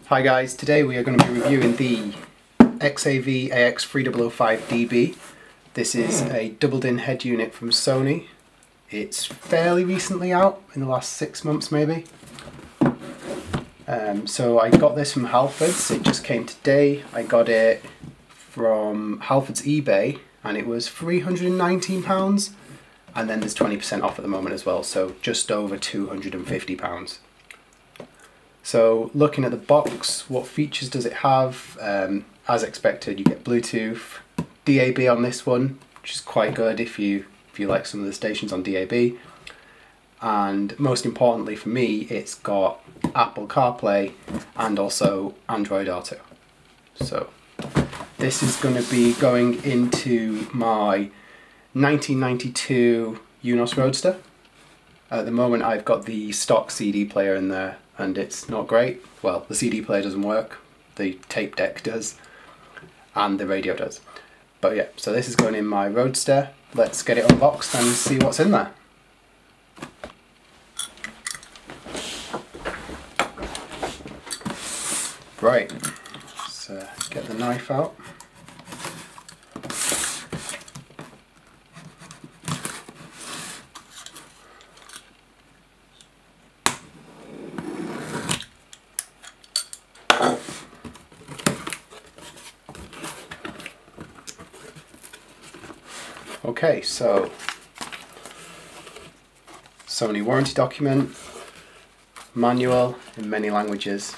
Hi guys, today we are going to be reviewing the XAV-AX3005DB. This is a doubled-in head unit from Sony. It's fairly recently out, in the last 6 months maybe. So I got this from Halfords, it just came today. I got it from Halfords eBay and it was £319, and then there's 20% off at the moment as well, so just over £250. So looking at the box, what features does it have? As expected, you get Bluetooth, DAB on this one, which is quite good if you like some of the stations on DAB. And most importantly for me, it's got Apple CarPlay and also Android Auto. So this is going to be going into my 1992 Eunos Roadster. At the moment I've got the stock CD player in there and it's not great. Well, the CD player doesn't work, the tape deck does, and the radio does. But yeah, so this is going in my Roadster. Let's get it unboxed and see what's in there. Right, let's get the knife out. Okay, so Sony warranty document, manual in many languages,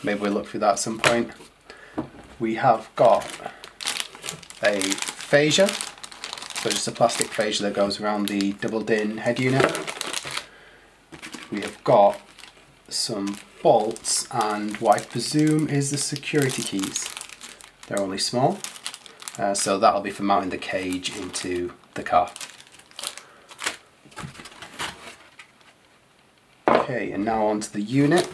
maybe we'll look through that at some point. We have got a fascia, so just a plastic fascia that goes around the doubled-in head unit. We have got some bolts and what I presume is the security keys. They're only small. So that'll be for mounting the cage into the car. Okay, and now onto the unit.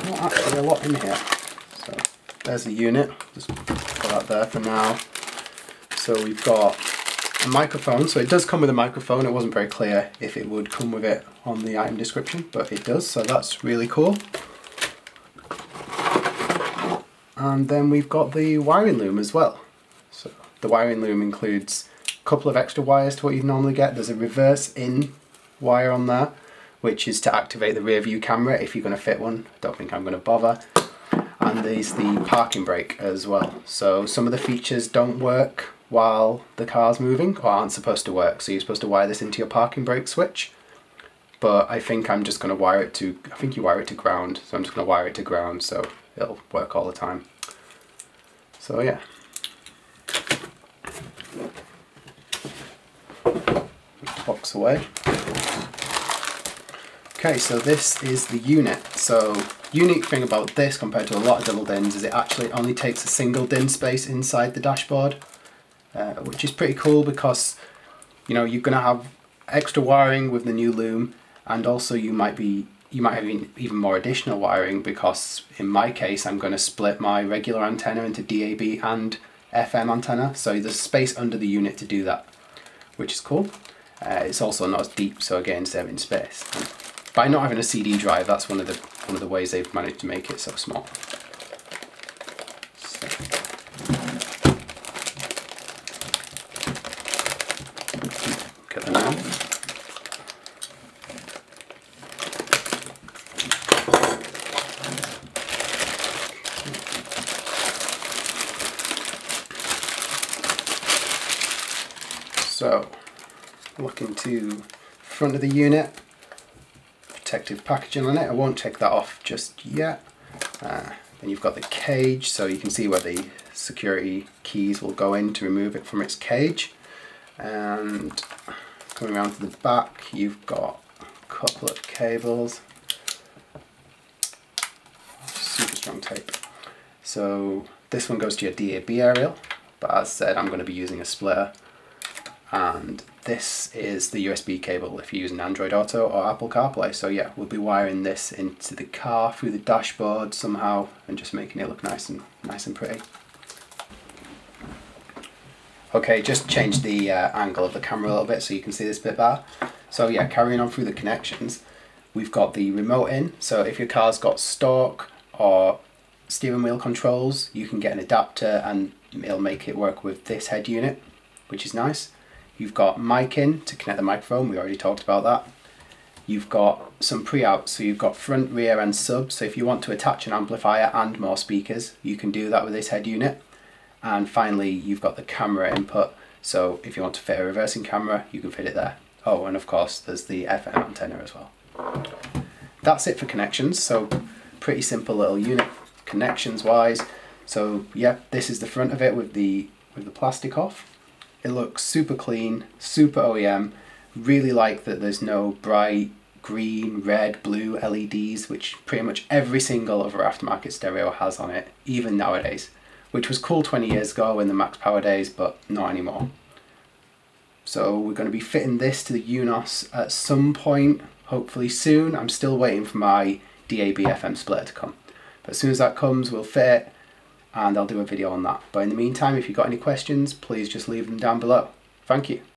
Not actually a lot in here. So there's the unit, just put that there for now. So we've got a microphone, so it does come with a microphone. It wasn't very clear if it would come with it on the item description, but it does, so that's really cool. And then we've got the wiring loom as well. So the wiring loom includes a couple of extra wires to what you'd normally get. There's a reverse in wire on there, which is to activate the rear view camera if you're going to fit one. Don't think I'm going to bother. And there's the parking brake as well. So some of the features don't work while the car's moving, or aren't supposed to work. So you're supposed to wire this into your parking brake switch. But I think I'm just going to wire it to, I think you wire it to ground. So I'm just going to wire it to ground so it'll work all the time. So yeah. Box away. Okay, so this is the unit. So unique thing about this compared to a lot of double DINs is it actually only takes a single DIN space inside the dashboard, which is pretty cool because you know you're gonna have extra wiring with the new loom, and also you might have even more additional wiring because in my case I'm going to split my regular antenna into DAB and FM antenna, so there's space under the unit to do that, which is cool. It's also not as deep, so again saving space. And by not having a CD drive, that's one of the ways they've managed to make it so small. So. Get the now. So, looking to front of the unit, protective packaging on it. I won't take that off just yet. Then you've got the cage, so you can see where the security keys will go in to remove it from its cage. And coming around to the back, you've got a couple of cables. Super strong tape. So this one goes to your DAB aerial, but as said, I'm going to be using a splitter. And this is the USB cable if you're using Android Auto or Apple CarPlay. So yeah, we'll be wiring this into the car through the dashboard somehow and just making it look nice and pretty. Okay, just change the angle of the camera a little bit so you can see this bit better. So yeah, carrying on through the connections, we've got the remote in. So if your car's got stalk or steering wheel controls, you can get an adapter and it'll make it work with this head unit, which is nice. You've got mic in to connect the microphone, we already talked about that. You've got some pre-outs, so you've got front, rear and sub, so if you want to attach an amplifier and more speakers, you can do that with this head unit. And finally, you've got the camera input, so if you want to fit a reversing camera, you can fit it there. Oh, and of course, there's the FM antenna as well. That's it for connections, so pretty simple little unit connections wise. So yeah, this is the front of it with the plastic off. It looks super clean, super OEM. Really like that there's no bright green, red, blue LEDs, which pretty much every single other aftermarket stereo has on it, even nowadays. Which was cool 20 years ago in the max power days, but not anymore. So we're going to be fitting this to the Eunos at some point, hopefully soon. I'm still waiting for my DAB FM splitter to come. But as soon as that comes, we'll fit it and I'll do a video on that. But in the meantime, if you've got any questions, please just leave them down below. Thank you.